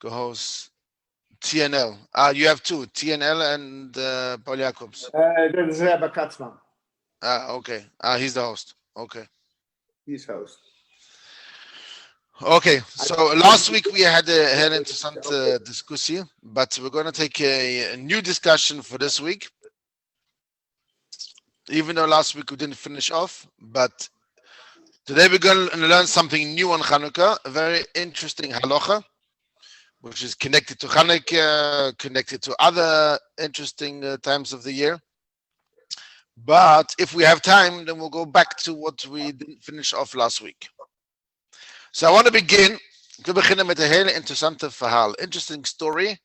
co-host TNL. You have two, TNL and Paul Jacobs. That is Rebbe Katzman. Okay. He's the host. Okay. He's host. Okay, so last week we had an interessant discussion, but we're going to take a new discussion for this week. Even though last week we didn't finish off, but today we're going to learn something new on Chanukah, a very interesting halacha, which is connected to Chanukah, connected to other interesting times of the year. But if we have time, then we'll go back to what we didn't finish off last week. So I want to begin. We beginnen met een hele interessante verhaal. Interesting story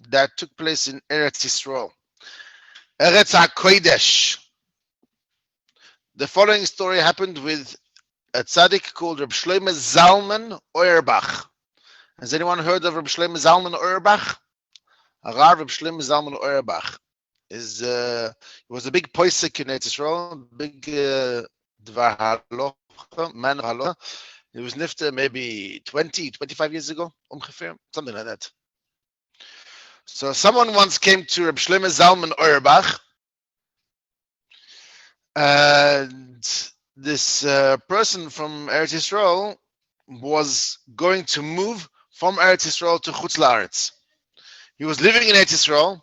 that took place in Eretz Yisrael. Eretz HaKodesh. The following story happened with a tzaddik called Reb Shlomo Zalman Auerbach. Has anyone heard of Reb Shlomo Zalman Auerbach? Rav Reb Shlomo Zalman Auerbach he was a big poisek in Eretz Yisrael, big dvar halacha, man of halacha. He was nifter maybe 20, 25 years ago, something like that. So someone once came to Reb Shlomo Zalman Auerbach, and this person from Eretz Yisrael was going to move from Eretz Yisrael to Chutz La'aretz. He was living in Eretz Yisrael,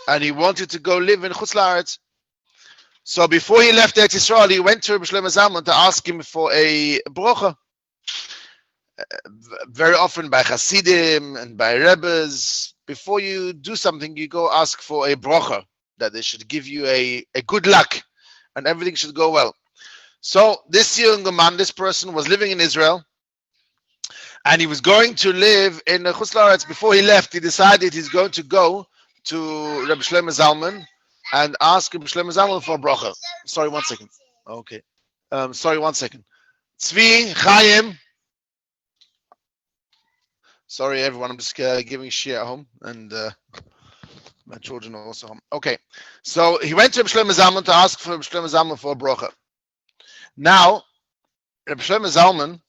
and he wanted to go live in Chutz La'aretz. So before he left Eretz Yisrael, he went to Reb Shlomo Zalman to ask him for a brocha. Very often by Hasidim and by Rebbes, before you do something, you go ask for a brocha, that they should give you a good luck, and everything should go well. So this young man, this person was living in Israel, and he was going to live in Chutz La'aretz. Before he left, he decided he's going to go to Reb Shlomo Zalman and ask Reb Shlomo Zalman for a bracha. Sorry, 1 second. Okay. Sorry, 1 second. Tzvi, Chaim. Sorry, everyone. I'm just giving share at home, and my children are also home. Okay. So he went to Reb Shlomo Zalman to ask for Reb Shlomo Zalman for a bracha. Now, Reb Shlomo Zalman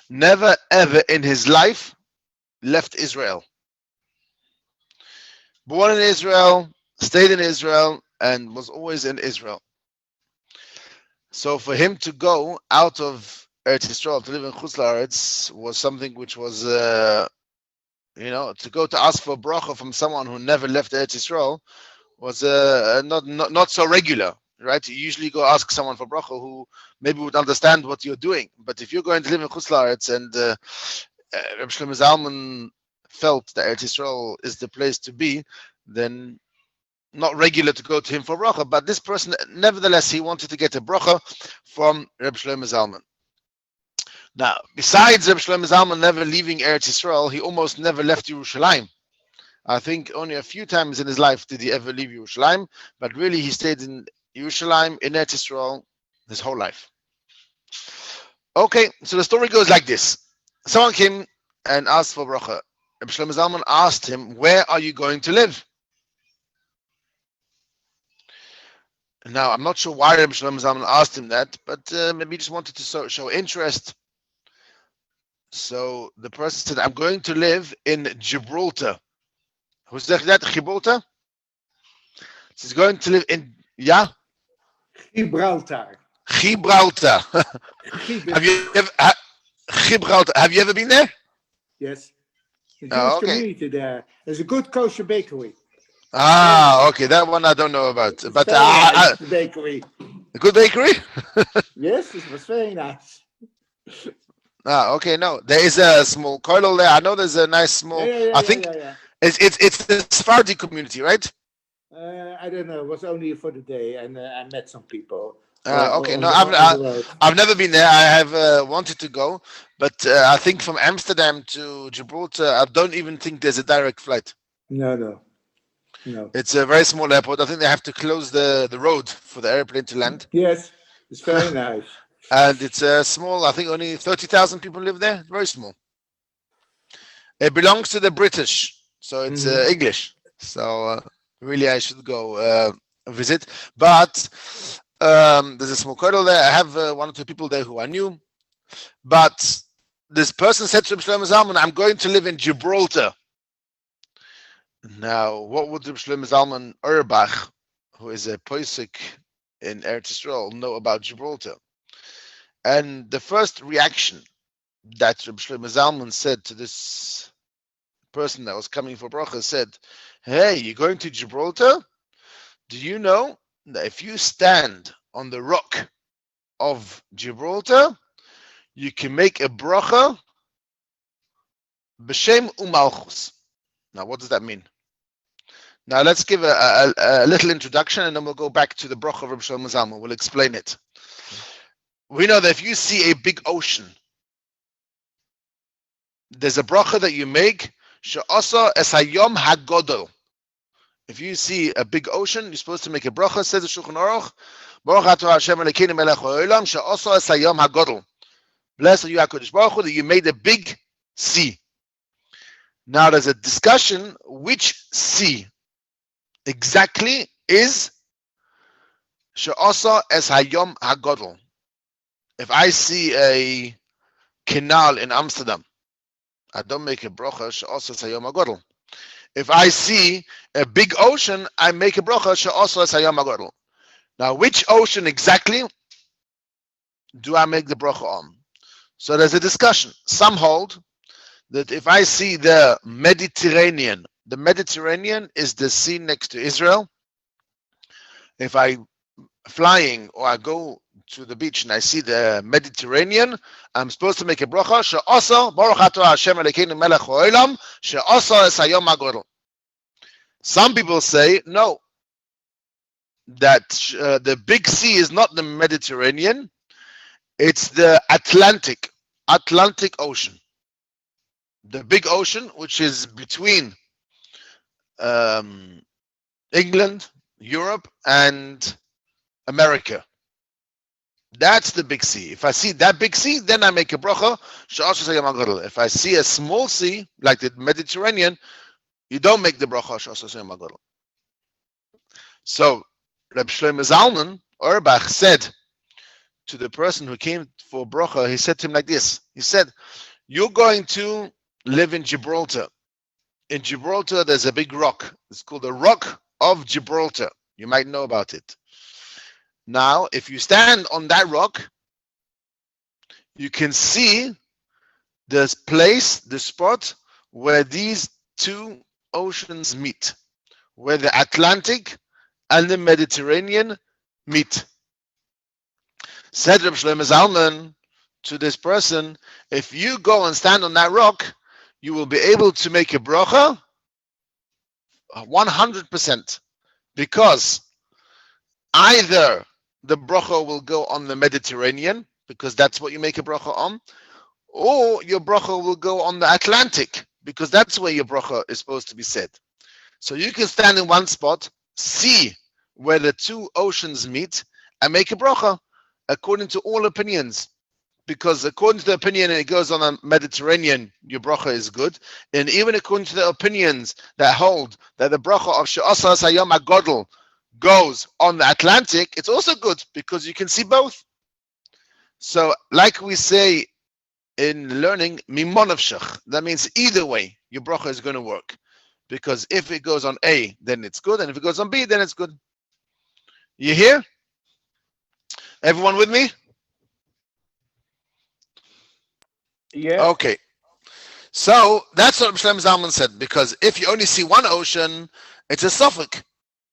never ever in his life left Israel. Born in Israel, stayed in Israel, and was always in Israel. So for him to go out of Eretz Yisrael to live in Chutz La'aretz was something which was, to go to ask for a bracha from someone who never left Eretz Yisrael was not so regular, right? You usually go ask someone for bracha who maybe would understand what you're doing. But if you're going to live in Chutz La'aretz and Reb Shlomo Zalman felt that Eretz Yisrael is the place to be, then not regular to go to him for bracha. But this person, nevertheless, he wanted to get a bracha from Reb Shlomo Zalman. Now, besides Reb Shlomo Zalman never leaving Eretz Yisrael, he almost never left Yerushalayim. I think only a few times in his life did he ever leave Yerushalayim, but really he stayed in Yerushalayim, in Eretz Yisrael, his whole life. Okay, so the story goes like this. Someone came and asked for bracha. Reb Shlomo Zalman asked him, where are you going to live? Now, I'm not sure why Reb Shlomo Zalman asked him that, but maybe he just wanted to show interest. So the person said, I'm going to live in Gibraltar. Who said that? Gibraltar? He's going to live in, yeah? Gibraltar. Gibraltar. Have you ever been there? Yes. The Jewish community there. There's a good kosher bakery. Okay, that one I don't know about. But nice bakery. A good bakery? Yes, it was very nice. Okay, no. There is a small kollel there. I know there's a nice small it's the Sephardi community, right? I don't know. It was only for the day, and I met some people. Okay, no, I've never been there. I have wanted to go, but I think from Amsterdam to Gibraltar, I don't even think there's a direct flight. No. It's a very small airport. I think they have to close the road for the airplane to land. Yes, it's very nice. And it's small. I think only 30,000 people live there. Very small. It belongs to the British, so it's English. So really, I should go visit. But there's a small kollel there. I have 1 or 2 people there who I knew. But this person said to Reb Shlomo Zalman, I'm going to live in Gibraltar. Now, what would Reb Shlomo Zalman Auerbach, who is a posek in Eretz Yisrael, know about Gibraltar? And the first reaction that Reb Shlomo Zalman said to this person that was coming for bracha said, hey, you're going to Gibraltar? Do you know that if you stand on the rock of Gibraltar, you can make a bracha b'shem umalchus? Now, what does that mean? Now, let's give a little introduction, and then we'll go back to the bracha of Reb Shlomo Zalman. We'll explain it. We know that if you see a big ocean, there's a bracha that you make, she'asa es hayom hagodol. If you see a big ocean, you're supposed to make a bracha, says the Shulchan Aruch, Baruch atah Hashem Elokeinu melech ha'olam, she'asa es hayom hagodol. Blessed are you, HaKadosh Baruch Hu, that you made a big sea. Now there's a discussion which sea exactly is she'asa es hayom hagodol. If I see a canal in Amsterdam, I don't make a bracha she'asa es hayom hagodol. If I see a big ocean, I make a bracha she'asa es hayom hagodol. Now, which ocean exactly do I make the bracha on? So there's a discussion. Some hold that if I see the Mediterranean is the sea next to Israel. If I flying or I go to the beach and I see the Mediterranean, I'm supposed to make a bracha she'asa Baruch atah Hashem Elokeinu melech ha'olam she'asa es hayom hagodol. Some people say no, that the big sea is not the Mediterranean, it's the Atlantic Ocean. The big ocean, which is between England, Europe, and America. That's the big sea. If I see that big sea, then I make a bracha she'asa es hayom hagodol. If I see a small sea, like the Mediterranean, you don't make the bracha she'asa es hayom hagodol. So, Reb Shlomo Zalman Auerbach said to the person who came for bracha, he said to him like this. He said, you're going to live in Gibraltar. In Gibraltar, there's a big rock. It's called the Rock of Gibraltar. You might know about it. Now, if you stand on that rock, you can see the place, the spot where these two oceans meet, where the Atlantic and the Mediterranean meet. Said Reb Shlomo Zalman to this person, if you go and stand on that rock, you will be able to make a bracha 100%, because either the bracha will go on the Mediterranean, because that's what you make a bracha on, or your bracha will go on the Atlantic, because that's where your bracha is supposed to be said. So you can stand in one spot, see where the two oceans meet, and make a bracha according to all opinions. Because according to the opinion it goes on the Mediterranean, your bracha is good. And even according to the opinions that hold that the bracha of she'asa es hayom hagodol goes on the Atlantic, it's also good because you can see both. So like we say in learning, mimon nafshach, that means either way, your bracha is going to work. Because if it goes on A, then it's good. And if it goes on B, then it's good. You hear? Everyone with me? Yeah. Okay. So that's what Shlomo Zalman said, because if you only see one ocean, it's a suffix.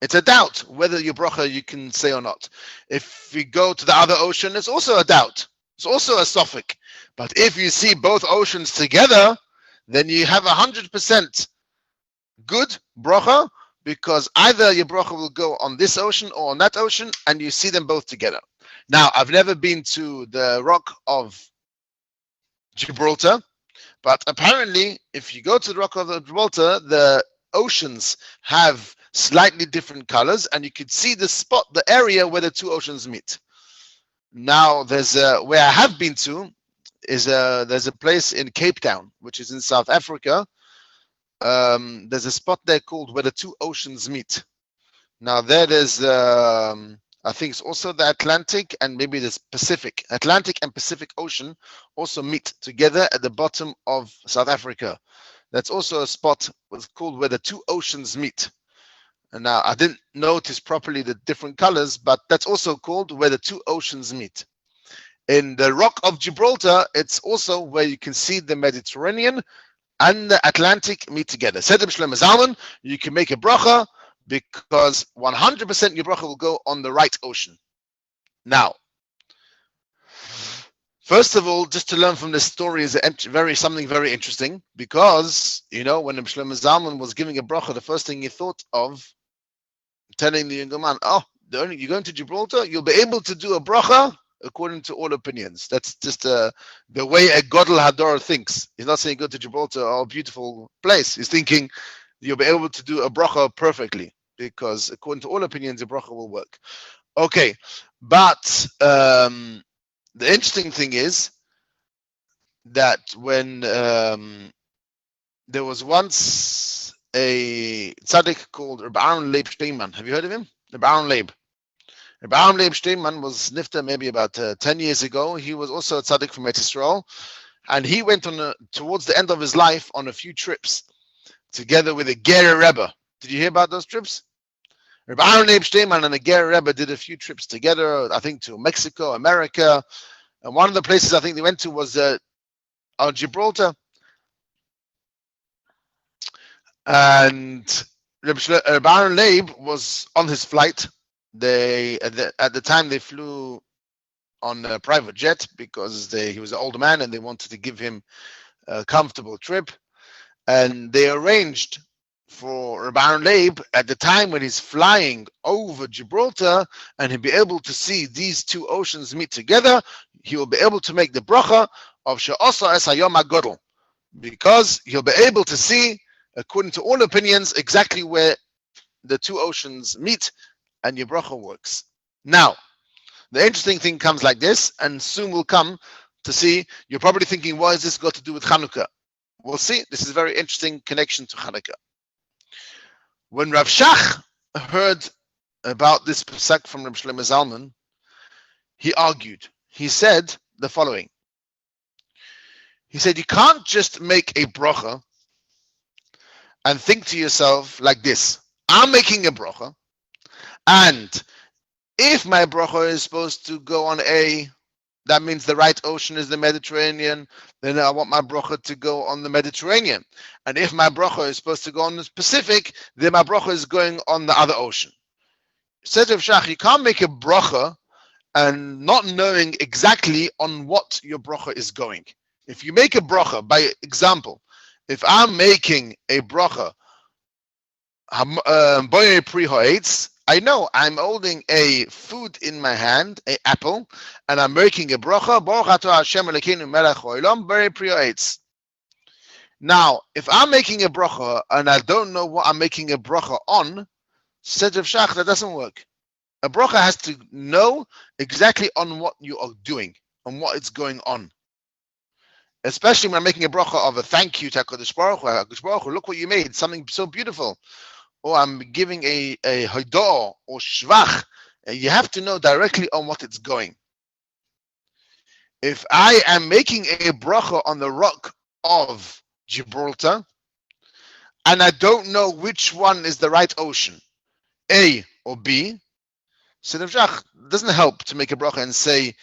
It's a doubt whether your bracha you can say or not. If you go to the other ocean, it's also a doubt. It's also a suffix. But if you see both oceans together, then you have 100% good bracha, because either your bracha will go on this ocean or on that ocean, and you see them both together. Now, I've never been to the Rock of Gibraltar, but apparently, if you go to the Rock of Gibraltar, the oceans have slightly different colors, and you could see the spot, the area where the two oceans meet. Now, where I have been to is there's a place in Cape Town, which is in South Africa. There's a spot there called where the two oceans meet. Now there's a I think it's also the Atlantic and maybe the Pacific. Atlantic and Pacific Ocean also meet together at the bottom of South Africa. That's also a spot what's called where the two oceans meet. And now I didn't notice properly the different colors, but that's also called where the two oceans meet. In the Rock of Gibraltar, it's also where you can see the Mediterranean and the Atlantic meet together. Said Shlomo Zalman, you can make a bracha because 100% your bracha will go on the right ocean. Now, first of all, just to learn from this story is something very interesting, because when Shlomo Zalman was giving a bracha, the first thing he thought of telling the younger man, you're going to Gibraltar, you'll be able to do a bracha according to all opinions. That's just the way a Godel Hador thinks. He's not saying go to Gibraltar, oh, beautiful place. He's thinking you'll be able to do a bracha perfectly, because according to all opinions, a bracha will work. Okay, but the interesting thing is that when there was once a tzaddik called Reb Aaron Leib Steinman. Have you heard of him? Reb Aaron Leib. Reb Aaron Leib Steinman was nifta maybe about 10 years ago. He was also a tzaddik from Eretz Yisrael, and he went on towards the end of his life on a few trips together with a Ger Rebbe. Did you hear about those trips? Reb Aaron Leib Steinman and the Ger Rebbe did a few trips together, I think to Mexico, America, and one of the places I think they went to was Gibraltar. And Reb Aaron Leib was on his flight. At the time they flew on a private jet because he was an older man and they wanted to give him a comfortable trip. And they arranged for Reb Aaron Leib at the time when he's flying over Gibraltar and he'll be able to see these two oceans meet together, he will be able to make the bracha of She'osa Es Hayom HaGodel, because he'll be able to see, according to all opinions, exactly where the two oceans meet, and your bracha works. Now, the interesting thing comes like this, and soon we'll come to see. You're probably thinking, what has this got to do with Chanukah? We'll see. This is a very interesting connection to Chanukah. When Rav Shach heard about this pasuk from Rav Shlomo Zalman, he argued. He said the following. He said, you can't just make a bracha and think to yourself like this: I'm making a bracha, and if my bracha is supposed to go on that means the right ocean is the Mediterranean, then I want my bracha to go on the Mediterranean. And if my bracha is supposed to go on the Pacific, then my bracha is going on the other ocean. Said Rav Shach, you can't make a bracha and not knowing exactly on what your bracha is going. If you make a bracha, by example, if I'm making a bracha, I know I'm holding a food in my hand, an apple, and I'm making a bracha. Now, if I'm making a bracha and I don't know what I'm making a bracha on, said Rav Shach, that doesn't work. A bracha has to know exactly on what you are doing, on what is going on. Especially when I'm making a bracha of a thank you to HaKadosh Baruch Hu. HaKadosh Baruch Hu, look what you made, something so beautiful. Or I'm giving a hodah or shvach. You have to know directly on what it's going. If I am making a bracha on the rock of Gibraltar, and I don't know which one is the right ocean, A or B, so Rav Shach doesn't help to make a bracha and say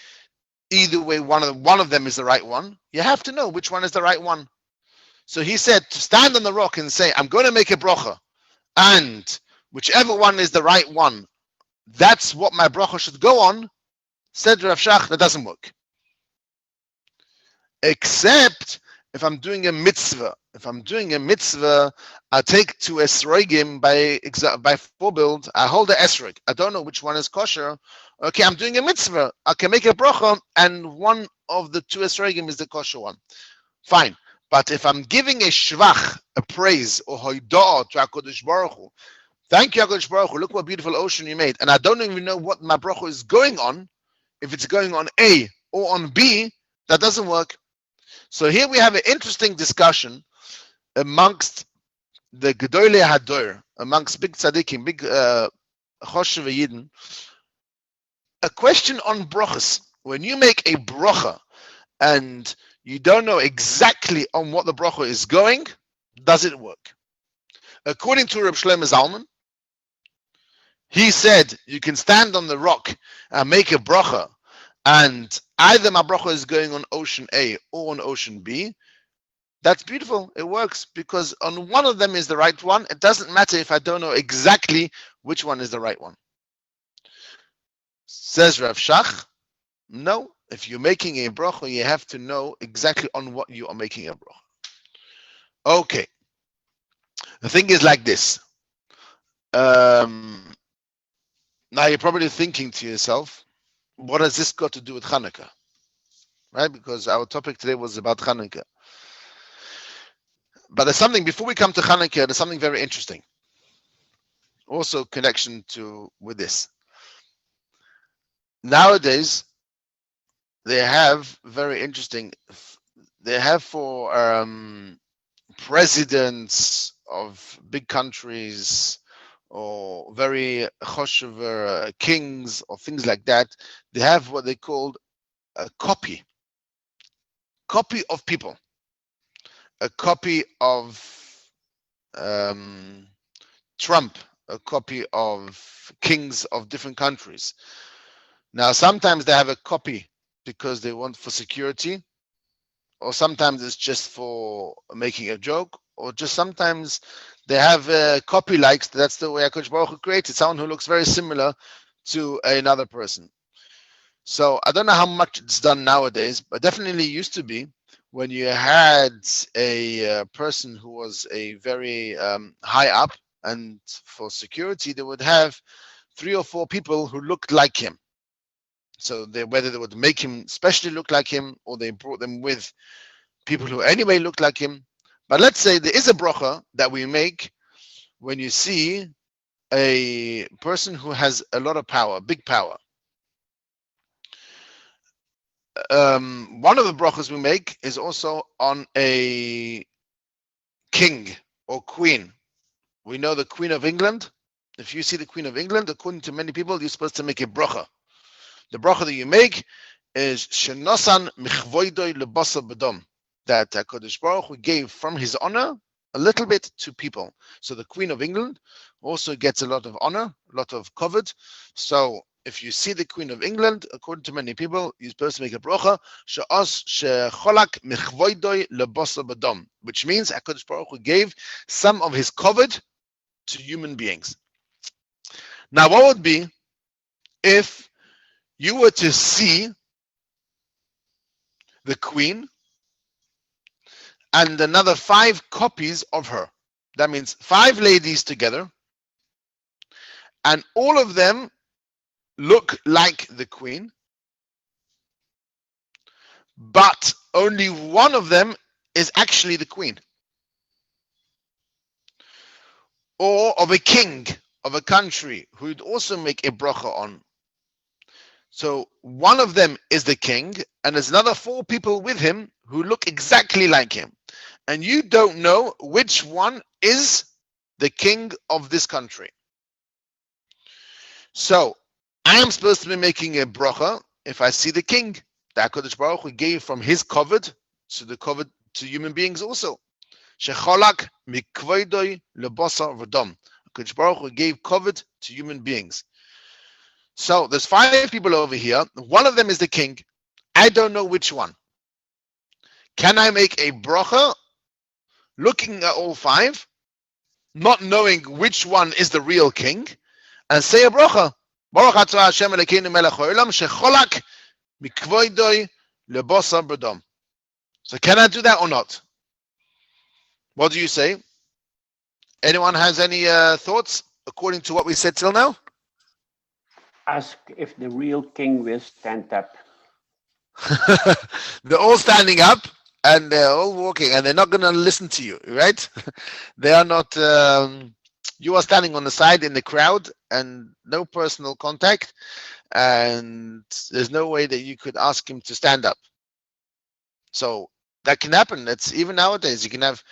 either way one of them is the right one. You have to know which one is the right one. So he said to stand on the rock and say, I'm going to make a bracha, and whichever one is the right one, that's what my bracha should go on. Said Rav Shach, that doesn't work. Except if I'm doing a mitzvah. If I'm doing a mitzvah, I take two esrogim by forebuild. I hold the esrog. I don't know which one is kosher. Okay, I'm doing a mitzvah. I can make a bracha, and one of the two esrogim is the kosher one. Fine. But if I'm giving a shvach, a praise, or hodah to HaKadosh Baruch Hu, thank you HaKadosh Baruch Hu, look what beautiful ocean you made, and I don't even know what my bracha is going on, if it's going on A or on B, that doesn't work. So here we have an interesting discussion amongst the Gedolei Hador, amongst big tzaddikim, big Choshev Yidden, a question on brachas. When you make a bracha and you don't know exactly on what the bracha is going, does it work? According to Reb Shlomo Zalman, he said you can stand on the rock and make a bracha, and either my bracha is going on ocean A or on ocean B. That's beautiful. It works because on one of them is the right one. It doesn't matter if I don't know exactly which one is the right one. Says Rav Shach, no. If you're making a bracha, you have to know exactly on what you are making a bracha. Okay. The thing is like this. Now you're probably thinking to yourself, what has this got to do with Chanukah? Right? Because our topic today was about Chanukah. But there's something, before we come to Chanukah, there's something very interesting. Also connection with this. Nowadays, they have very interesting, they have for presidents of big countries or very choshever kings or things like that, they have what they call a copy of people, a copy of Trump, a copy of kings of different countries. Now, sometimes they have a copy because they want for security, or sometimes it's just for making a joke, or just sometimes they have copy likes. That's the way HaKadosh Baruch Hu created someone who looks very similar to another person. So I don't know how much it's done nowadays, but definitely used to be when you had a person who was a very high up, and for security they would have 3 or 4 people who looked like him. So whether they would make him specially look like him, or they brought them with people who anyway looked like him. But let's say there is a bracha that we make when you see a person who has a lot of power, big power. One of the brachas we make is also on a king or queen. We know the Queen of England. If you see the Queen of England, according to many people, you're supposed to make a bracha. The bracha that you make is Shenosan Michvoidoi Lebasa Bedom, that HaKadosh Baruch Hu gave from his honor a little bit to people. So the Queen of England also gets a lot of honor, a lot of covered. So if you see the Queen of England, according to many people, you're supposed to make a bracha She'os Shecholak Michvoidoi Lebasa Bedom, which means HaKadosh Baruch Hu gave some of his covered to human beings. Now, what would be if you were to see the Queen and another 5 copies of her? That means 5 ladies together, and all of them look like the Queen, but only one of them is actually the Queen. Or of a king of a country who would also make a bracha on. So one of them is the king, and there's another 4 people with him who look exactly like him. And you don't know which one is the king of this country. So I am supposed to be making a bracha if I see the king. The HaKadosh Baruch Hu gave from his covered to the covered to human beings also. Shecholak mikvoidoi lebasa v'dom. HaKadosh Baruch Hu gave covered to human beings. So there's 5 people over here. One of them is the king. I don't know which one. Can I make a bracha looking at all 5, not knowing which one is the real king, and say a bracha? Baruch atah Hashem Elokeinu melech haolam shecholak mikvoidoi lebasa v'dom. So can I do that or not? What do you say? Anyone has any thoughts according to what we said till now? Ask if the real king will stand up. They're all standing up and they're all walking, and they're not going to listen to you, right? They are not. You are standing on the side in the crowd and no personal contact, and there's no way that you could ask him to stand up. So that can happen. That's even nowadays. You can have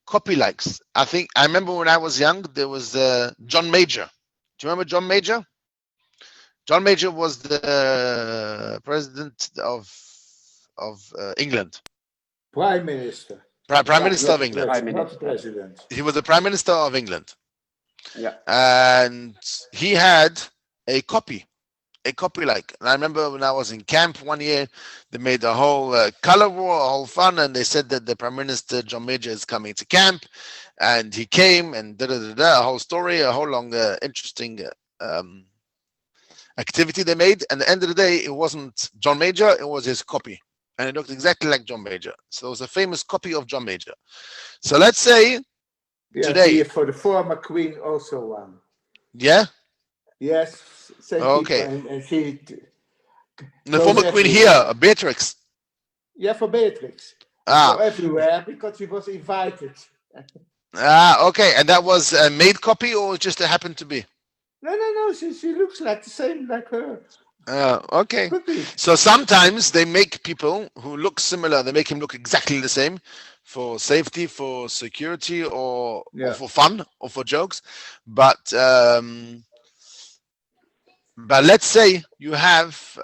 copy likes. I remember when I was young, there was John Major. Do you remember John Major? John Major was the president of England, Prime Minister. Prime Minister Not of the England. Prime not the Minister. president. He was the Prime Minister of England, Yeah. and he had a copy like. And I remember when I was in camp one year, they made a whole color war, a whole fun, and they said that the Prime Minister John Major is coming to camp, and he came and a whole story, a whole long interesting activity they made. And at the end of the day, it wasn't John Major, it was his copy, and it looked exactly like John Major. So it was a famous copy of John Major. So let's say today, for the former queen also one. yeah. Yes, same Okay. people, and she. The former queen here, Beatrix. Yeah, for Beatrix. Ah. Go everywhere because she was invited. Okay. And that was a made copy, or just it happened to be? No. She looks like the same like her. Okay. Could be. So sometimes they make people who look similar, they make him look exactly the same for safety, for security, or for fun, or for jokes. But let's say you have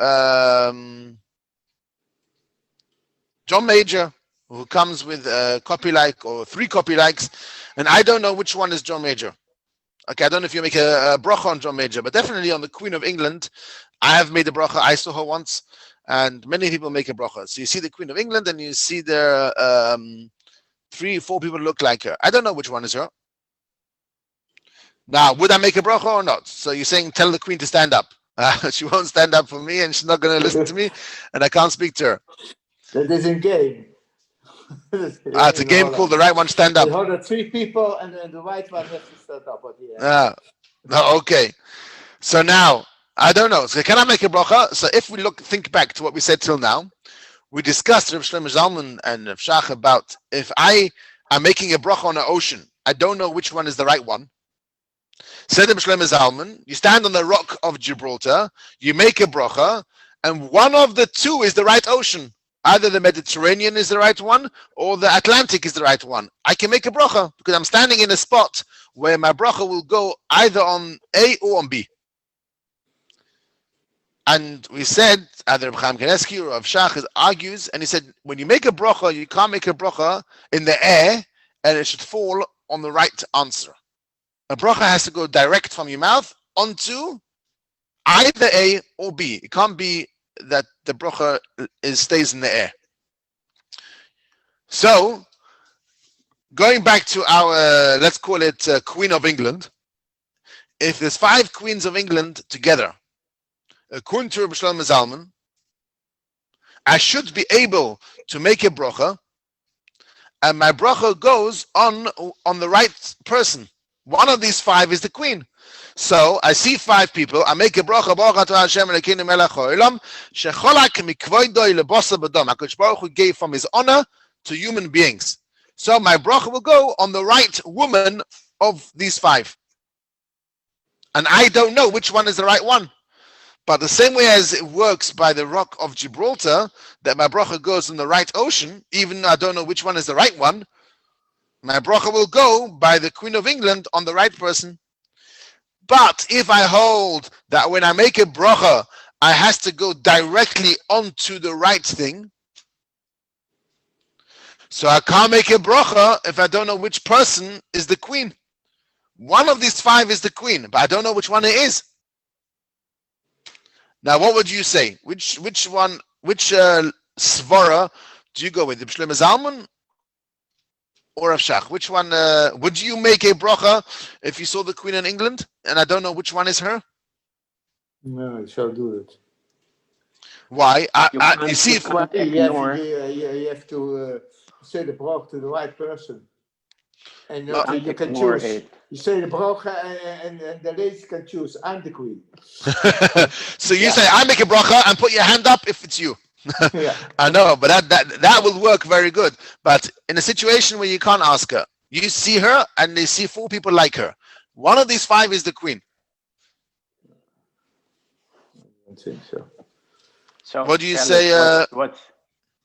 John Major, who comes with a copy like or 3 copy likes, and I don't know which one is John Major. Okay, I don't know if you make a bracha on John Major, but definitely on the Queen of England, I have made a bracha. I saw her once, and many people make a bracha. So you see the Queen of England, and you see there 3 or 4 people look like her. I don't know which one is her. Now, would I make a bracha or not? So you're saying tell the Queen to stand up. She won't stand up for me, and she's not going to listen to me, and I can't speak to her. That is in game. It's a game called The Right One Stand Up. There are 3 people, and then the white one has to stand up at the end. No, okay. So now, I don't know. So can I make a bracha? So if we think back to what we said till now, we discussed Rav Shlomo Zalman and Rav Shach about if I am making a bracha on an ocean, I don't know which one is the right one. Said Rav Shlomo Zalman, you stand on the rock of Gibraltar, you make a bracha, and one of the 2 is the right ocean. Either the Mediterranean is the right one, or the Atlantic is the right one. I can make a bracha because I'm standing in a spot where my bracha will go either on A or on B. And we said, either Chaim Kanievsky or Rav Shach argues, and he said, when you make a bracha, you can't make a bracha in the air, and it should fall on the right answer. A bracha has to go direct from your mouth onto either A or B. It can't be that the bracha stays in the air. So, going back to our, let's call it Queen of England, if there's 5 queens of England together, according to Rabbi Shlomo Zalman, I should be able to make a bracha, and my bracha goes on the right person. One of these 5 is the queen. So I see 5 people. I make a bracha. Baruch atah Hashem Elokeinu melech haolam shecholak mikvoidoi lebasa b'dam. HaKadosh Baruch Hu gave from His honor to human beings. So my bracha will go on the right woman of these 5. And I don't know which one is the right one. But the same way as it works by the rock of Gibraltar, that my bracha goes on the right ocean, even though I don't know which one is the right one, my bracha will go by the Queen of England on the right person. But if I hold that when I make a bracha, I has to go directly onto the right thing, so I can't make a bracha if I don't know which person is the queen. One of these 5 is the queen, but I don't know which one it is. Now, what would you say? Which svara do you go with? Rav Shlomo Zalman or Rav Shach? Which one would you make a bracha if you saw the Queen in England and I don't know which one is her? No, I shall do it. Why? You see, if you have to say the bracha to the right person, and you can choose. You say the bracha, and the ladies can choose. I'm the queen. So you say, I make a bracha and put your hand up if it's you. Yeah. I know, but that will work very good. But in a situation where you can't ask her, you see her and they see 4 people like her. One of these 5 is the queen. I don't think so. So what do you say?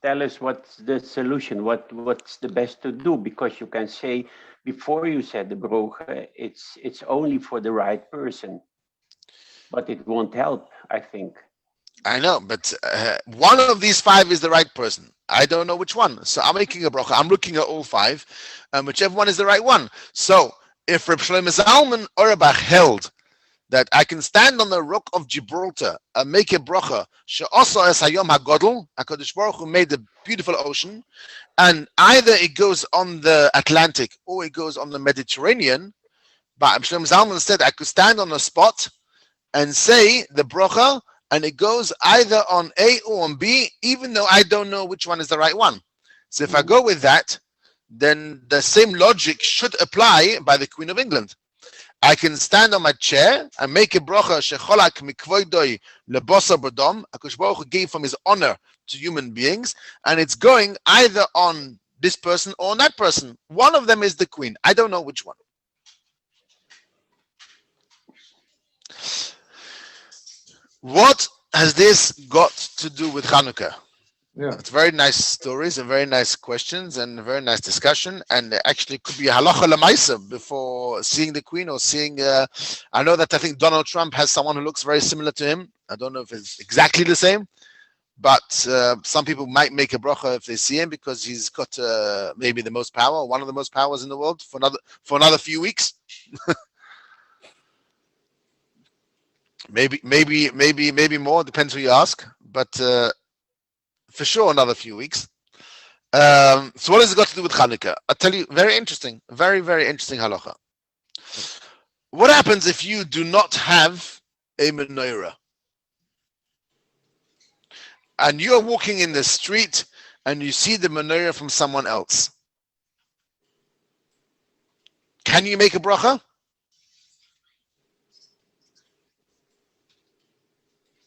Tell us what's the solution. What's the best to do? Because you can say before you said the bracha, it's only for the right person, but it won't help. I think. I know, but one of these 5 is the right person. I don't know which one. So I'm making a bracha. I'm looking at all 5, and whichever one is the right one. So if Reb Shlomo Zalman Auerbach held that I can stand on the rock of Gibraltar and make a bracha, she'asa es hayom hagodol, HaKadosh Baruch Hu made the beautiful ocean, and either it goes on the Atlantic or it goes on the Mediterranean, but Reb Shlomo Zalman said I could stand on a spot and say the bracha, and it goes either on A or on B, even though I don't know which one is the right one. So if I go with that, then the same logic should apply by the Queen of England. I can stand on my chair and make a bracha shecholak mikvoidoi lebosa b'dom. HaKadosh Baruch Hu gave from his honor to human beings, and it's going either on this person or on that person. One of them is the Queen. I don't know which one. What has this got to do with Chanukah? Yeah. It's very nice stories and very nice questions and a very nice discussion, and it actually could be halacha lemaisa before seeing the Queen or seeing. I know that I think Donald Trump has someone who looks very similar to him. I don't know if it's exactly the same, but some people might make a bracha if they see him because he's got maybe the most power, one of the most powers in the world for another few weeks. Maybe more. Depends who you ask, but for sure another few weeks. So what has it got to do with Chanukah? I'll tell you, very interesting, very very interesting halacha. What happens if you do not have a menorah, and you are walking in the street and you see the menorah from someone else? Can you make a bracha?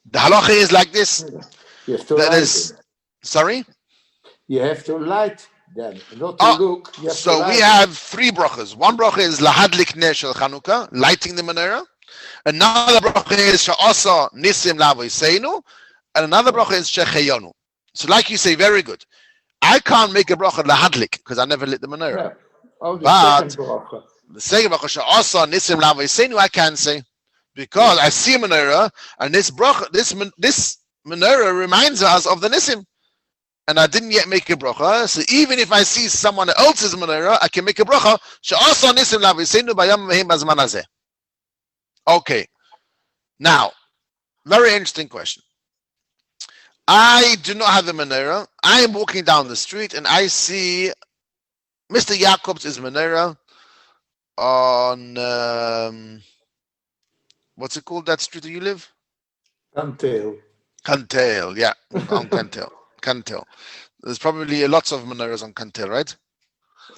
The halacha is like this. You have to That light is, it. sorry? You have to light them, not to look. You have to So light we have 3 brachas. One bracha is lahadlik ner shel Chanukah, lighting the menorah. Another bracha is she'asa nisim lavoseinu, and another bracha is shecheyonu. So like you say, very good. I can't make a bracha lahadlik because I never lit the menorah. Yeah. Oh, the But second bracha. the second bracha she'asa nisim lavoseinu, I can say, because I see a menorah, and this bracha, this menorah reminds us of the nisim, and I didn't yet make a bracha. So even if I see someone else's menorah, I can make a bracha. She'asa nisim lavoseinu bayam v'hem bazman hazeh. Okay. Now, very interesting question. I do not have a menorah. I am walking down the street and I see Mr. Jacobs' menorah on what's it called, that street where you live? Cantail. Cantail, yeah, on Cantail. Cantail. There's probably lots of menorahs on Cantail, right?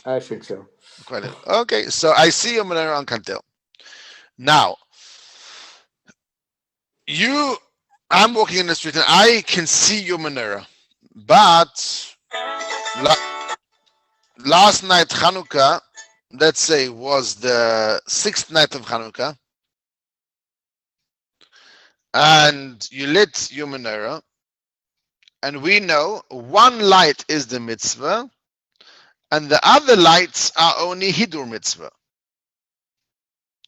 I think so. Quite a, okay, so I see a menorah on Cantail. Now, I'm walking in the street and I can see your menorah, but last night Chanukah, let's say, was the 6th night of Chanukah, and you lit your menorah, and we know one light is the mitzvah, and the other lights are only hidur mitzvah.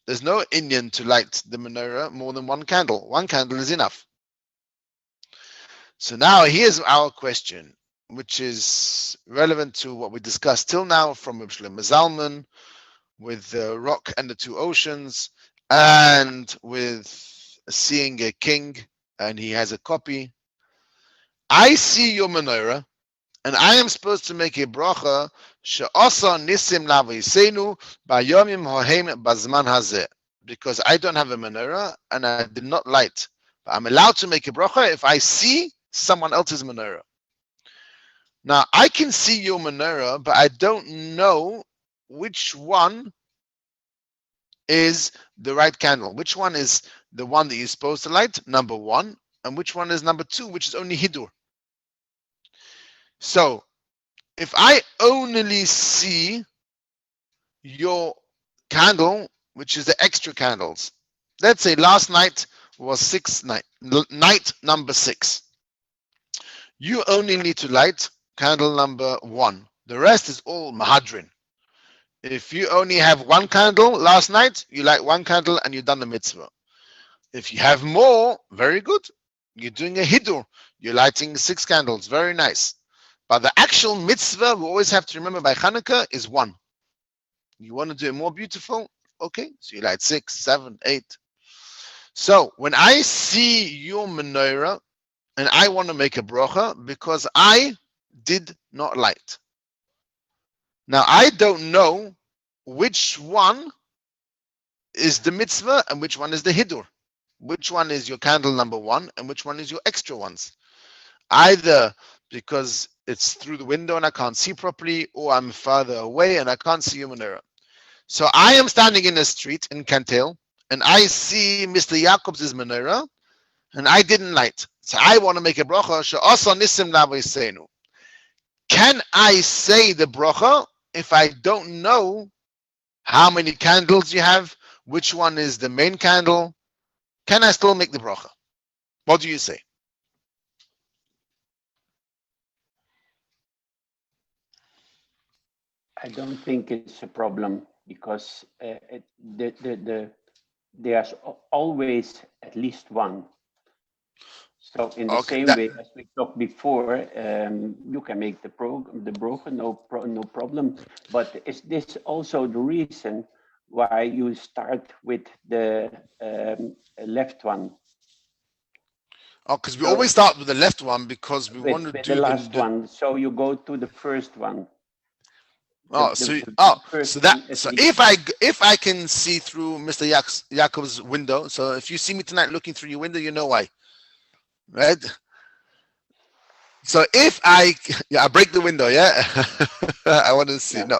There's no Indian to light the menorah more than one candle. One candle is enough. So now here's our question, which is relevant to what we discussed till now from Reb Shlomo Zalman, with the rock and the 2 oceans, and with seeing a king, and he has a copy. I see your menorah, and I am supposed to make a bracha, she'asa nisim lavoseinu bayomim hohem bazman hazeh, because I don't have a menorah and I did not light. But I'm allowed to make a bracha if I see someone else's menorah. Now, I can see your menorah, but I don't know which one is the right candle. Which one is the one that you're supposed to light, number 1, and which one is number 2, which is only hidur. So, if I only see your candle, which is the extra candles, let's say last night was night number 6. You only need to light candle number 1. The rest is all mahadrin. If you only have 1 candle last night, you light 1 candle and you've done the mitzvah. If you have more, very good. You're doing a hidur. You're lighting 6 candles. Very nice. But the actual mitzvah we always have to remember by Chanukah is 1. You want to do it more beautiful? Okay, so you light 6, 7, 8. So when I see your menorah and I want to make a bracha because I did not light. Now I don't know which one is the mitzvah and which one is the hidur. Which one is your candle number 1 and which one is your extra ones. Either because it's through the window and I can't see properly, or I'm farther away and I can't see your menorah. So I am standing in the street in Cantel and I see Mr. Jacobs' menorah and I didn't light. So I want to make a bracha. She'asa nisim la'avoseinu. Can I say the bracha if I don't know how many candles you have, which one is the main candle? Can I still make the bracha? What do you say? I don't think it's a problem because there's always at least one. So in the same way as we talked before, you can make the broken, no problem. But is this also the reason why you start with the left one? Oh, because we always start with the left one because we want to do the last one. So you go to the first one. So if I can see through Mr. Yaakov's window, so if you see me tonight looking through your window, you know why, right? So if I break the window, yeah, I want to see. No.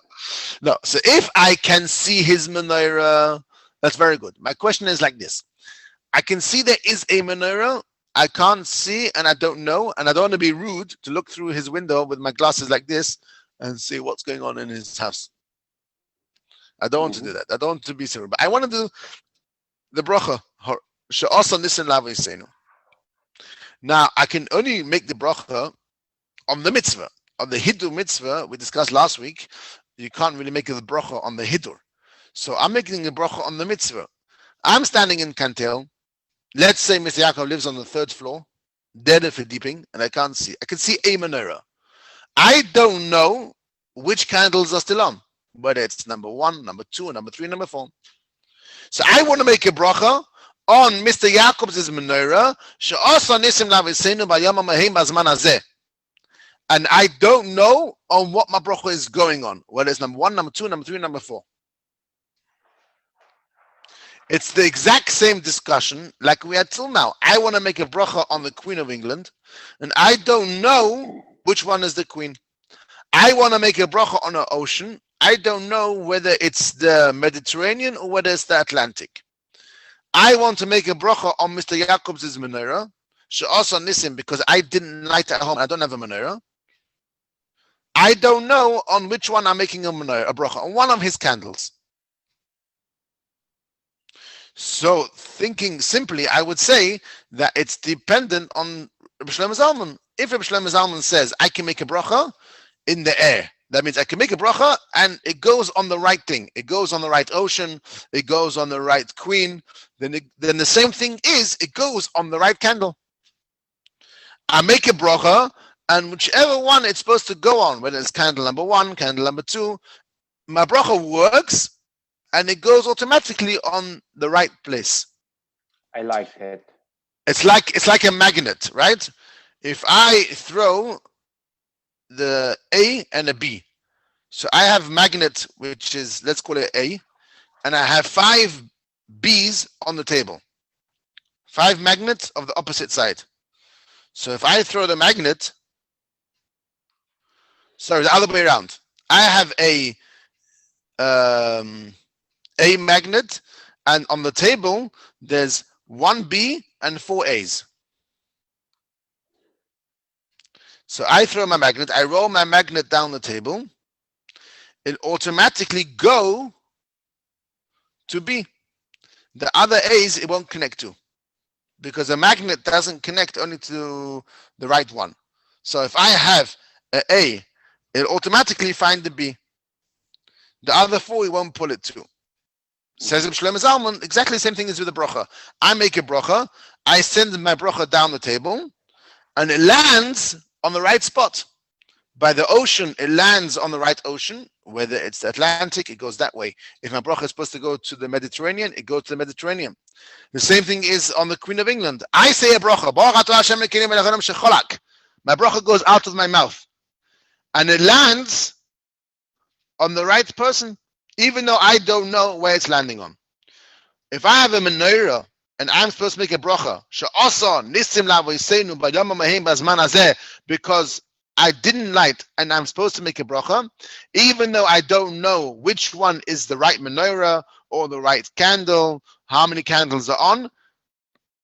So if I can see his menorah, that's very good. My question is like this: I can see there is a menorah. I can't see, and I don't know, and I don't want to be rude to look through his window with my glasses like this and see what's going on in his house. I don't want to do that. I don't want to be serious, but I want to do the bracha. Now, I can only make the bracha on the mitzvah. On the hidur mitzvah, we discussed last week, you can't really make the bracha on the hidur. So I'm making a bracha on the mitzvah. I'm standing in Cantel. Let's say Mr. Yaakov lives on the 3rd floor, dead for deeping, and I can't see. I can see a menorah. I don't know which candles are still on, whether it's number 1, number 2, number 3, number 4. So I want to make a bracha on Mr. Jacobs' menorah, and I don't know on what my bracha is going on, whether it's number 1, number 2, number 3, number 4. It's the exact same discussion like we had till now. I want to make a bracha on the Queen of England, and I don't know which one is the Queen. I want to make a bracha on an ocean. I don't know whether it's the Mediterranean or whether it's the Atlantic. I want to make a bracha on Mr. Jacobs' menorah, she'asa nisim, because I didn't light at home. I don't have a menorah. I don't know on which one I'm making a menorah, a bracha, on one of his candles. So thinking simply, I would say that it's dependent on Rabbi Shlomo Zalman. If Rabbi Shlomo Zalman says I can make a bracha in the air, that means I can make a bracha and it goes on the right thing. It goes on the right ocean. It goes on the right queen. Then the same thing is, it goes on the right candle. I make a bracha, and whichever one it's supposed to go on, whether it's candle number 1, candle number 2, my bracha works, and it goes automatically on the right place. I like it. It's like a magnet, right? If I throw the A and a B, so I have magnet, which is, let's call it A, and I have 5 B's on the table. 5 magnets of the opposite side. So if I throw the magnet, sorry, the other way around. I have a magnet, and on the table there's 1 B and 4 A's. So I throw my magnet, I roll my magnet down the table, it automatically go to B. The other A's it won't connect to, because a magnet doesn't connect only to the right one. So if I have an A, it'll automatically find the B. The other 4 it won't pull it to. Says Reb Shlomo Zalman, exactly the same thing as with the bracha. I make a bracha, I send my bracha down the table, and it lands on the right spot. By the ocean, it lands on the right ocean. Whether it's the Atlantic, it goes that way. If my bracha is supposed to go to the Mediterranean, it goes to the Mediterranean. The same thing is on the Queen of England. I say a bracha. My bracha goes out of my mouth. And it lands on the right person, even though I don't know where it's landing on. If I have a menorah and I'm supposed to make a bracha, because I didn't light and I'm supposed to make a bracha, even though I don't know which one is the right menorah or the right candle, how many candles are on,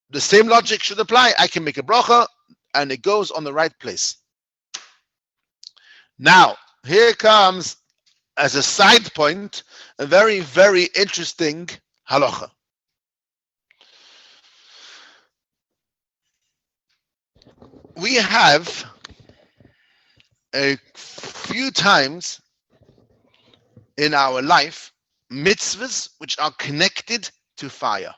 the same logic should apply. I can make a bracha and it goes on the right place. Now, here comes, as a side point, a very, very interesting halacha. We have a few times in our life mitzvahs which are connected to fire.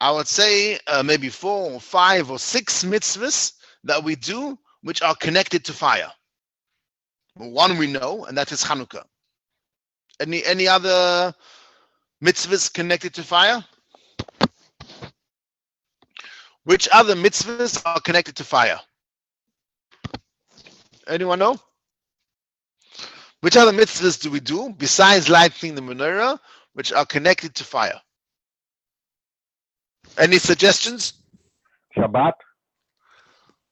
I would say maybe 4 or 5 or 6 mitzvahs that we do which are connected to fire. One we know, and that is Chanukah. Any other mitzvahs connected to fire? Which other mitzvahs are connected to fire? Anyone know? Which other mitzvahs do we do besides lighting the menorah which are connected to fire? Any suggestions? Shabbat.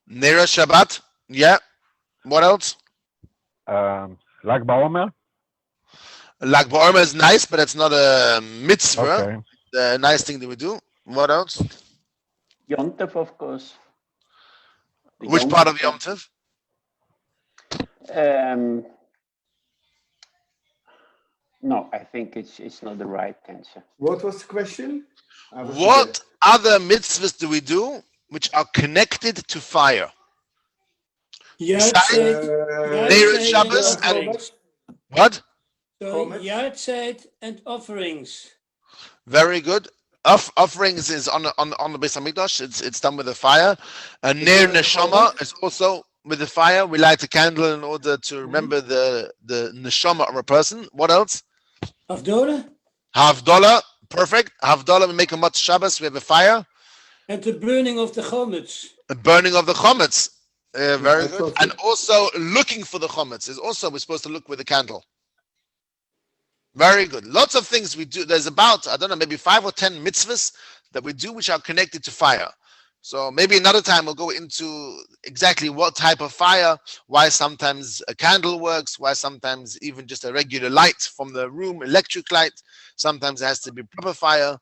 Nera Shabbat. Yeah. What else? Lag BaOmer. Lag BaOmer is nice, but it's not a mitzvah. Okay. The nice thing that we do. What else? Yom Tov, of course. Which Yom part of Tov. Yom Tov? No, I think it's not the right answer. What was the question? What other mitzvahs do we do which are connected to fire? Nera Shabbos and what? Yahrzeit and offerings. Very good. Offerings is on the Beis Hamikdash. It's done with the fire. And Ner Neshama is also with the fire. We light a candle in order to remember the neshama of a person. What else? Havdalah. Havdalah. Perfect. Havdalah, we make a Mot Shabbos. We have a fire. And the burning of the chometz. The burning of the chometz. Very good. And also looking for the chometz is also, we're supposed to look with a candle. Very good. Lots of things we do. There's about, I don't know, maybe 5 or 10 mitzvahs that we do which are connected to fire. So maybe another time we'll go into exactly what type of fire, why sometimes a candle works, why sometimes even just a regular light from the room, electric light, sometimes it has to be proper fire.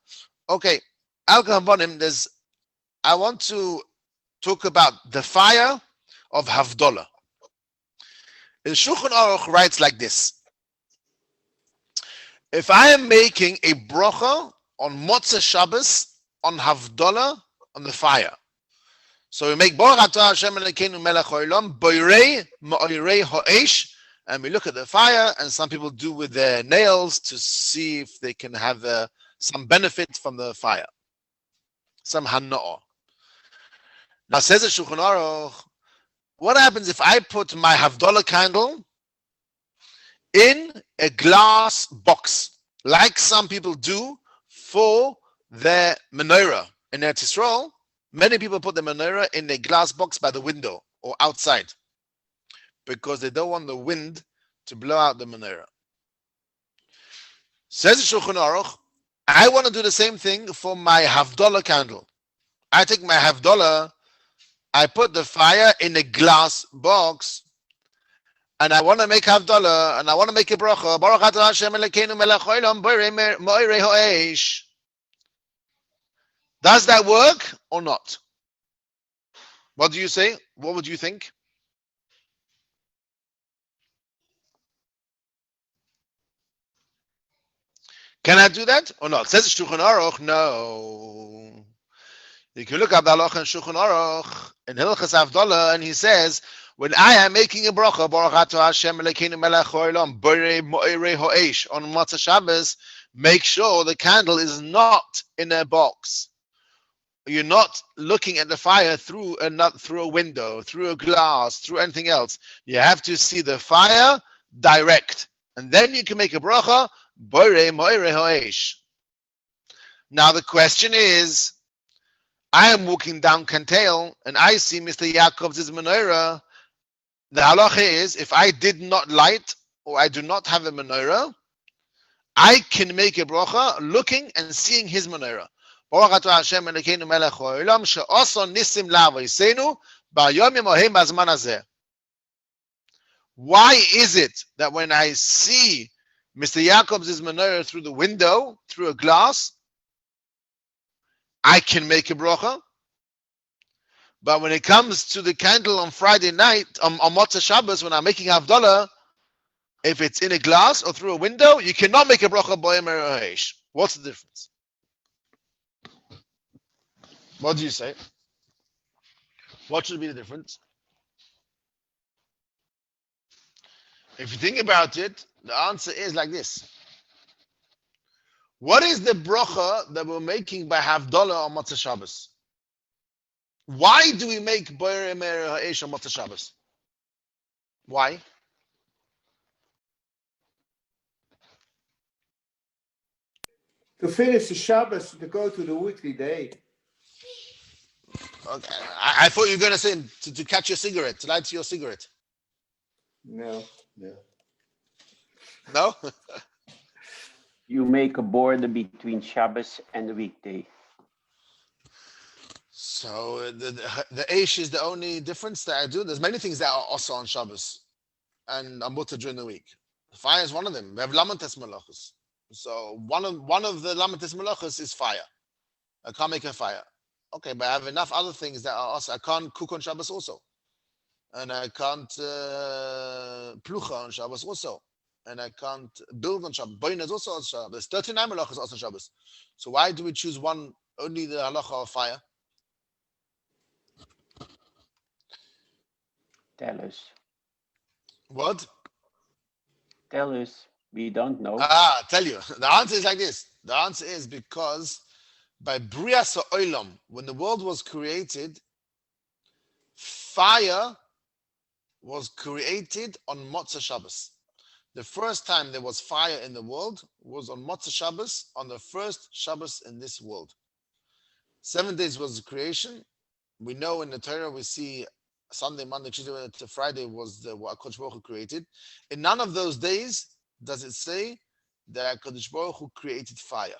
Okay, I want to talk about the fire of Havdalah. The Shulchan Aruch writes like this. If I am making a bracha on Motzei Shabbos, on Havdalah, on the fire. So we make Baruch Atah Hashem Elokeinu Melech Haolam, Boirei Ma'orei Ha'esh, and we look at the fire, and some people do with their nails to see if they can have some benefit from the fire, some hana'ah. Now says the Shulchan Aruch, what happens if I put my Havdalah candle in a glass box, like some people do for their menorah? In Eretz Yisrael, many people put the menorah in a glass box by the window or outside because they don't want the wind to blow out the menorah. Says the Shulchan Aruch, I want to do the same thing for my Havdalah candle. I take my Havdalah, I put the fire in a glass box, and I want to make Havdalah, and I want to make a bracha. Baruch Atah Hashem Elokeinu Melech Haolam, Boirei Ma'orei Ha'esh. Does that work or not? What do you say? What would you think? Can I do that or not? Says Shulchan Aruch, no. You can look up the halacha in Shulchan Aruch in Hilchas Havdalah, and he says, When I am making a bracha, Baruch Atah Hashem Elokeinu melech haolam, borei mo'irei ha'esh, on Matzah Shabbos, make sure the candle is not in a box. You're not looking at the fire through a window, through a glass, through anything else. You have to see the fire direct, and then you can make a bracha, borei mo'irei ha'esh. Now the question is, I am walking down Kantel and I see Mr. Yaakov's menorah. The halacha is, if I did not light or I do not have a menorah, I can make a bracha looking and seeing his menorah. Baruch atah Hashem Elokeinu melech haolam she'osa nisim la'avoseinu b'yomim ohem b'zman hazeh. Why is it that when I see Mr. Yaakov's menorah through the window, through a glass, I can make a bracha? But when it comes to the candle on Friday night, on Motzei Shabbos, when I'm making Havdalah, if it's in a glass or through a window, you cannot make a bracha bo'emer ha'esh. What's the difference? What do you say? What should be the difference? If you think about it, the answer is like this. What is the bracha that we're making by Havdalah on Motzei Shabbos? Why do we make bo'emer ha'esh on Motzei Shabbos? Why? To finish the Shabbos, to go to the weekly day. Okay. I thought you were going to say to catch your cigarette, to light your cigarette. No. No? You make a border between Shabbos and the weekday. So the Eish is the only difference that I do. There's many things that are also on Shabbos and on Mutter during the week. Fire is one of them. We have Lamates Malachos. So one of the Lamates Malachos is fire. I can't make a fire. Okay, but I have enough other things that are also. I can't cook on Shabbos also. And I can't plucha on Shabbos also. And I can't build on Shabbos. Boina is also on Shabbos. There's 39 Malachos also on Shabbos. So why do we choose one, only the halacha of fire? Tell us. What? Tell us. We don't know. Tell you. The answer is like this. The answer is because by Brias Oilam, when the world was created, fire was created on Motzei Shabbos. The first time there was fire in the world was on Motzei Shabbos, on the first Shabbos in this world. 7 days was the creation. We know in the Torah we see Sunday, Monday, Tuesday to Friday was what HaKadosh Baruch Hu created. In none of those days does it say that HaKadosh Baruch Hu created fire.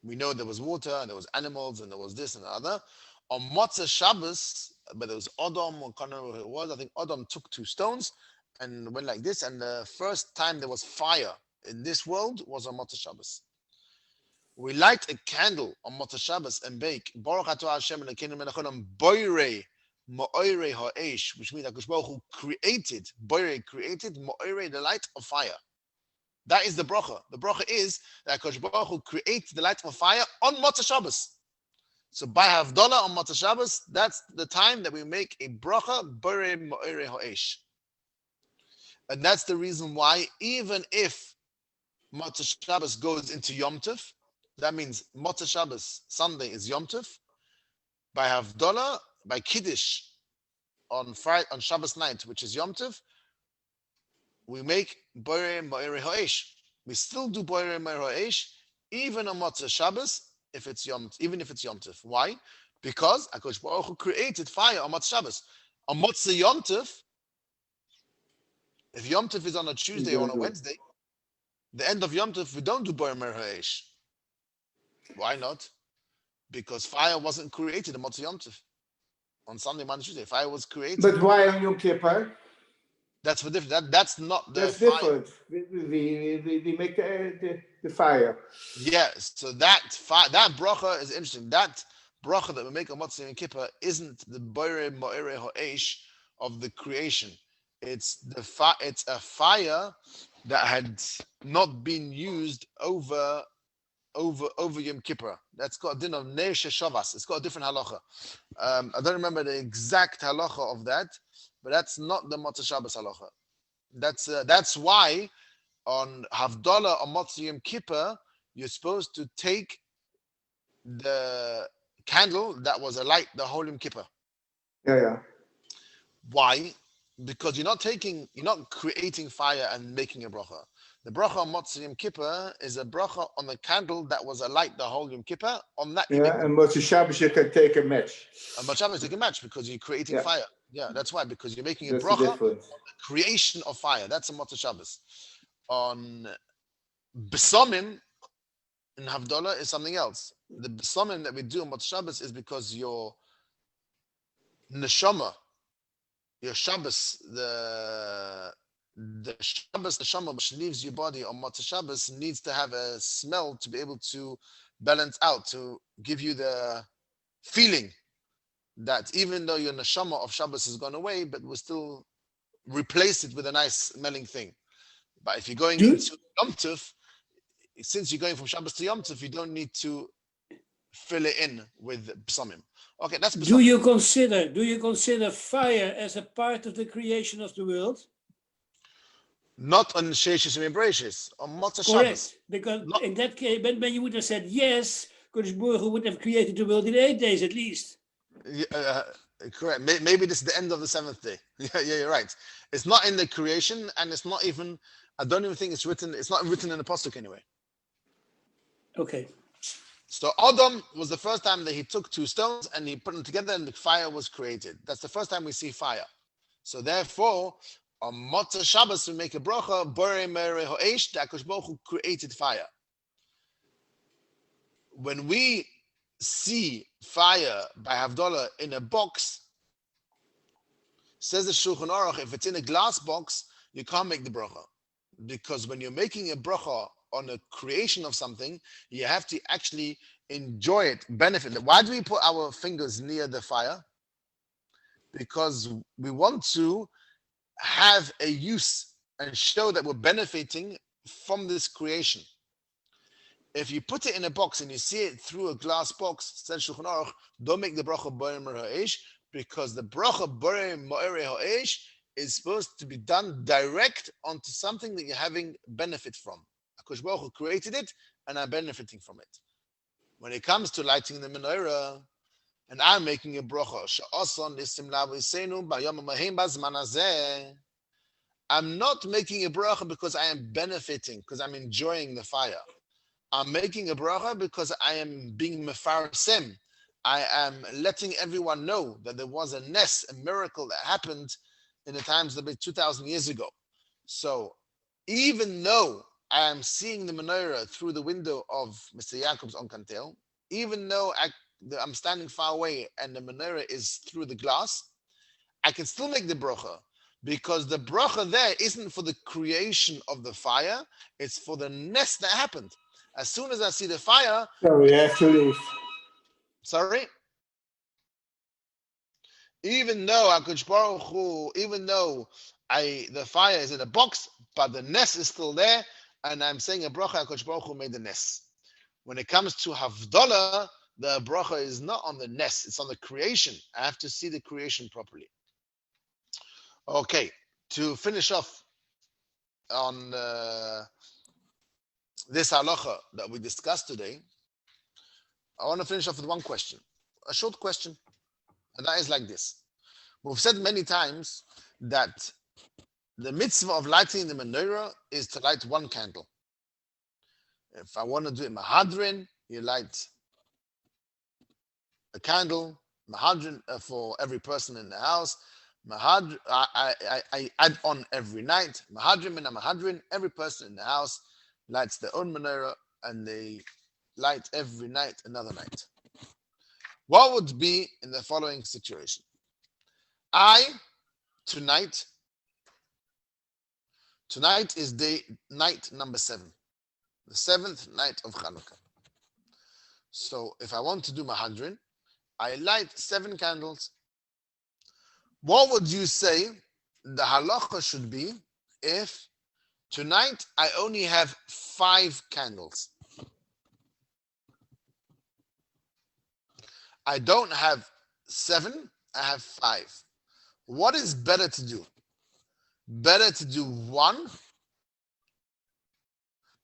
We know there was water, and there was animals, and there was this and the other. On Motzei Shabbos, but there was Adam, or I can't remember who it was. I think Adam took 2 stones and went like this. And the first time there was fire in this world was on Motzei Shabbos. We light a candle on Motzei Shabbos and bake Baruch Atah Hashem Elokeinu melech haolam borei mo'irei ha'esh, which means that HaKadosh Baruch Hu created, borei created mo'irei, the light of fire. That is the bracha. The bracha is that HaKadosh Baruch Hu creates the light of fire on Motzei Shabbos. So by Havdalah on Motzei Shabbos, that's the time that we make a bracha borei mo'irei ha'esh. And that's the reason why, even if Motzei Shabbos goes into Yom Tov, that means Motzei Shabbos, Sunday is Yom Tov. By Havdalah, by Kiddush on Friday, on Shabbos night, which is Yom Tov, we make borei mo'irei ha'esh. We still do borei mo'irei ha'esh, even on Motzei Shabbos, even if it's Yom Tov. Why? Because HaKadosh Baruch Hu created fire on Motzei Shabbos. On Motzei Yom Tov, if Yom Tov is on a Tuesday or on a Wednesday, the end of Yom Tov, we don't do borei mo'irei ha'esh. Why not? Because fire wasn't created on Motzei Yom Tov. On Sunday, Monday, Tuesday, fire was created. But why on Yom Kippur? That's for different. That's not the That's fire. different. We make the fire. Yes, so that bracha is interesting. That bracha that we make on Motzei Yom Kippur isn't the borei mo'irei ha'esh of the creation. It's a fire that had not been used over over Yom Kippur. That's got a din of Neir Shavas. It's got a different halacha. I don't remember the exact halacha of that, but that's not the Motzei Shabbos halacha. That's why on Havdalah or Motzei Yom Kippur, you're supposed to take the candle that was alight the whole Yom Kippur. Yeah. Why? Because you're not creating fire and making a bracha. The bracha on Motzei Yom Kippur is a bracha on the candle that was alight the whole Yom Kippur. On that, and Motzei Shabbos you can take a match. And Motzei Shabbos you can match because you're creating fire. Yeah, that's why, because you're making a That's bracha, the creation of fire. That's a Motzei Shabbos. On Besomim in Havdalah is something else. The Besomim that we do on Motzei Shabbos is because your neshama, your Shabbos, the Shabbos neshama which leaves your body on Motzei Shabbos needs to have a smell to be able to balance out, to give you the feeling that even though your neshama of Shabbos has gone away, but we'll still replace it with a nice smelling thing. But if you're going into Yom Tov, since you're going from Shabbos to Yom Tov, you don't need to fill it in with Psamim. Okay, that's Psamim. Do you consider fire as a part of the creation of the world? Not on Sheishis and Bereshis, on Motzei Shabbos. Correct, because in that case, when you would have said yes, Kodesh Baruch Hu would have created the world in 8 days at least. Correct. Maybe this is the end of the seventh day. Yeah, you're right. It's not in the creation, and it's not even. I don't even think it's written. It's not written in the Pasuk anyway. Okay. So Adam was the first time that he took two stones and he put them together, and the fire was created. That's the first time we see fire. So therefore, on Motzei Shabbos we make a bracha. Borei Merei Ha'esh, that HaKadosh Baruch Hu created fire. When we see fire by Havdalah in a box, says the Shulchan Aruch, if it's in a glass box, you can't make the bracha. Because when you're making a bracha on a creation of something, you have to actually enjoy it, benefit it. Why do we put our fingers near the fire? Because we want to have a use and show that we're benefiting from this creation. If you put it in a box and you see it through a glass box, says Shulchan Aruch, don't make the bracha Borei Merei Ha'esh, because the bracha Borei Merei Ha'esh is supposed to be done direct onto something that you're having benefit from. HaKadosh Baruch Hu created it, and I'm benefiting from it. When it comes to lighting the menorah, and I'm making a bracha, she'ason nisim la'avoseinu b'yom ha'mahim b'zman hazeh, I'm not making a bracha because I am benefiting, because I'm enjoying the fire. I'm making a bracha because I am being mefarsem. I am letting everyone know that there was a nes, a miracle that happened in the times of 2,000 years ago. So even though I am seeing the menorah through the window of Mr. Jacob's Onkantel, even though I'm standing far away and the menorah is through the glass, I can still make the bracha, because the bracha there isn't for the creation of the fire, it's for the nes that happened. As soon as I see the fire... So we have to leave. Sorry? Even though HaKadosh Baruch Hu, the fire is in a box, but the nes is still there, and I'm saying a bracha, HaKadosh Baruch Hu made the nes. When it comes to Havdalah, the bracha is not on the nes, it's on the creation. I have to see the creation properly. Okay, to finish off on this halacha that we discussed today, I want to finish off with one question, a short question, and that is like this. We've said many times that the mitzvah of lighting the menorah is to light one candle. If I want to do it mahadrin, you light a candle, mahadrin for every person in the house. Mahadrin, I add on every night. Mahadrin mina mahadrin, every person in the house lights their own menorah, and they light every night another night. What would be in the following situation? Tonight is night number 7, the 7th night of Chanukah. So if I want to do mahadrin, I light 7 candles. What would you say the halacha should be if tonight I only have 5 candles? I don't have 7, I have 5. What is better to do? Better to do 1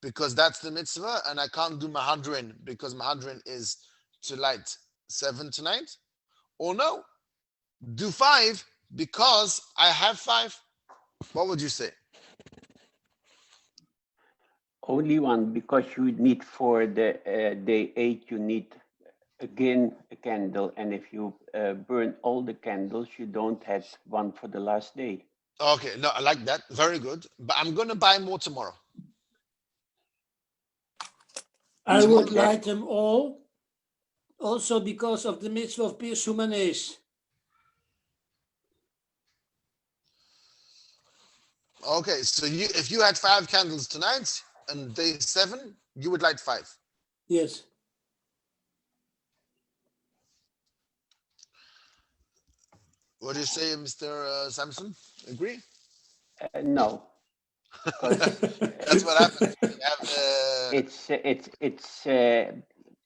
because that's the mitzvah, and I can't do mahadrin because mahadrin is to light 7 tonight? Or no, do 5 because I have 5? What would you say? Only 1, because you need for the day 8, you need again a candle, and if you burn all the candles, you don't have 1 for the last day. Okay, no, I like that. Very good. But I'm going to buy more tomorrow. I would light them all, also because of the mitzvah of Pirs Humanes. Okay, so if you had 5 candles tonight and day 7, you would light 5. Yes. What do you say, Mr. Samson? Agree? No. That's what happens.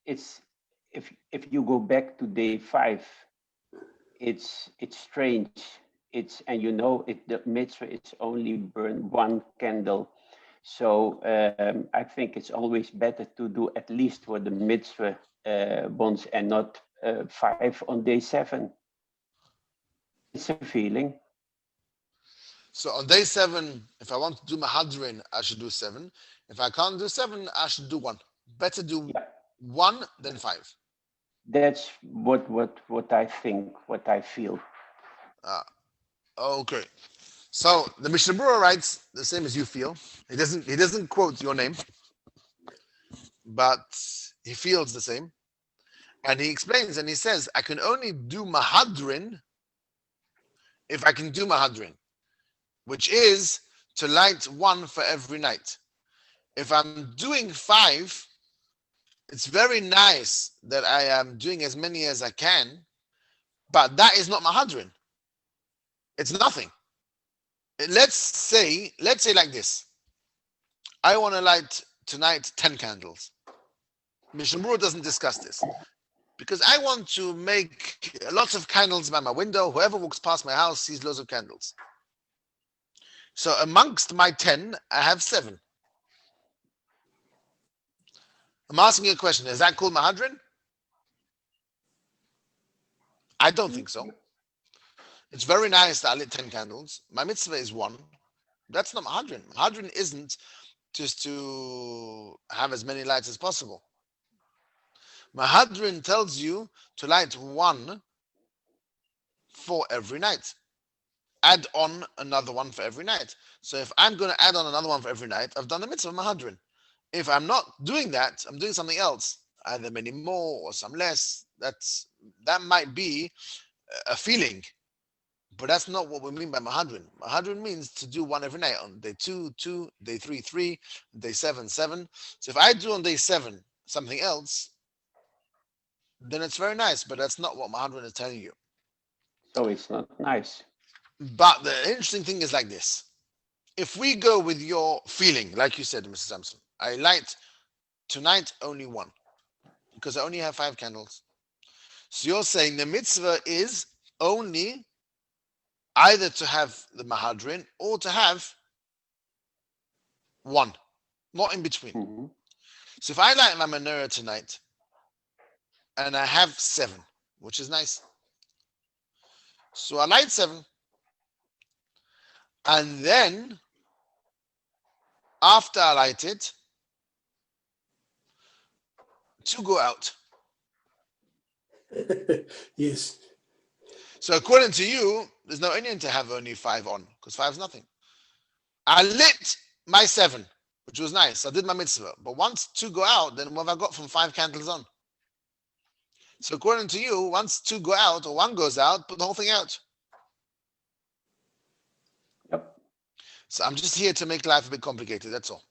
It's if you go back to day 5, it's strange. And you know the mitzvah is only burn 1 candle. So I think it's always better to do at least for the mitzvah ones and not 5 on day 7. It's a feeling. So on day 7, if I want to do mahadrin, I should do 7. If I can't do 7, I should do 1. Better do 1 than 5. That's what I think, what I feel. Okay. So the Mishnah Berurah writes the same as you feel. He doesn't quote your name, but he feels the same. And he explains and he says, I can only do mahadrin if I can do mahadrin, which is to light 1 for every night. If I'm doing 5, it's very nice that I am doing as many as I can, but that is not mahadrin. It's nothing. Let's say like this. I want to light tonight 10 candles. Mishnah Berurah doesn't discuss this because I want to make lots of candles by my window. Whoever walks past my house sees loads of candles. So amongst my 10, I have 7. I'm asking you a question. Is that called mahadrin? I don't think so. It's very nice that I lit 10 candles. My mitzvah is 1. That's not mahadrin. Mahadrin isn't just to have as many lights as possible. Mahadrin tells you to light 1 for every night. Add on another 1 for every night. So if I'm going to add on another 1 for every night, I've done the mitzvah of mahadrin. If I'm not doing that, I'm doing something else, either many more or some less. That might be a feeling, but that's not what we mean by mahadrin. Mahadrin means to do 1 every night. On day 2, 2, day 3, 3, day 7, 7. So if I do on day 7 something else, then it's very nice, but that's not what mahadrin is telling you. So it's not nice. But the interesting thing is like this. If we go with your feeling, like you said, Mr. Sampson, I light tonight only 1 because I only have 5 candles. So you're saying the mitzvah is only either to have the mahadrin or to have 1, not in between. Mm-hmm. So if I light my menorah tonight and I have 7, which is nice. So I light 7, and then after I light it, 2 go out. Yes. So according to you, there's no Indian to have only 5 on, because 5 is nothing. I lit my 7, which was nice. I did my mitzvah. But once 2 go out, then what have I got from 5 candles on? So according to you, once 2 go out or 1 goes out, put the whole thing out. Yep. So I'm just here to make life a bit complicated, that's all.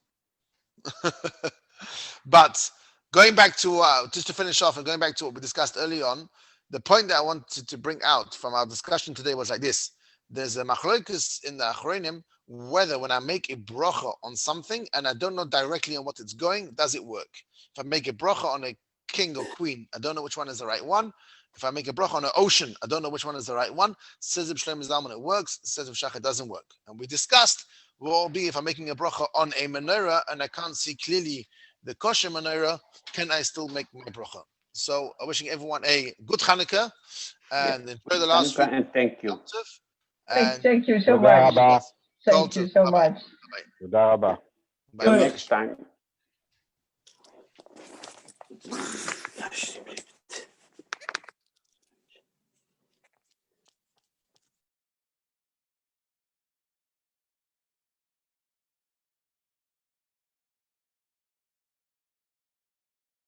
But going back to, just to finish off and going back to what we discussed early on, the point that I wanted to bring out from our discussion today was like this. There's a machlokes in the Achronim whether when I make a bracha on something and I don't know directly on what it's going, does it work? If I make a bracha on a king or queen, I don't know which one is the right one. If I make a bracha on an ocean, I don't know which one is the right one. Says Reb Shlomo Zalman it works. Says Reb Shach it doesn't work. And we discussed what will be if I'm making a bracha on a menorah and I can't see clearly the kosher menorah, can I still make my bracha? So I'm wishing everyone a good Chanukah and enjoy the last Chanukah, week. and thank you. Thank you so תודה much. רבה. Thank you so much. תודה רבה. Till Bye. next time.